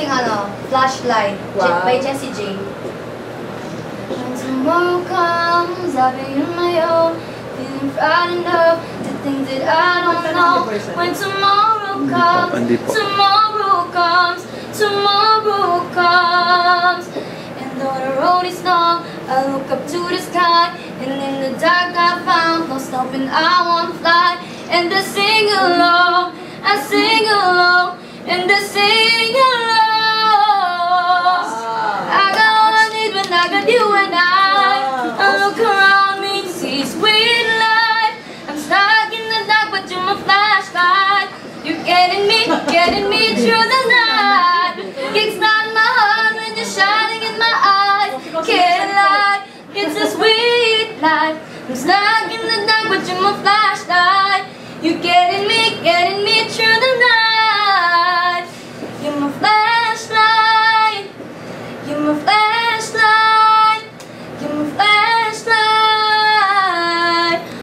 sing Flashlight by Jessie J. When tomorrow comes, I'll be on my own, feeling proud enough to think that I don't know. When tomorrow comes, tomorrow comes, and though the road is long, I look up to the sky, and in the dark I found no stopping, I won't fly. And I sing along, I sing along, and I sing along. I got all I need when I got you and I look around me, see sweet life. I'm stuck in the dark, but you're my flashlight. You're getting me through the night. Kickstart my heart when you're shining in my eyes. Can't lie, it's a sweet life. I'm stuck in the dark, but you're my flashlight. You're getting me through the night.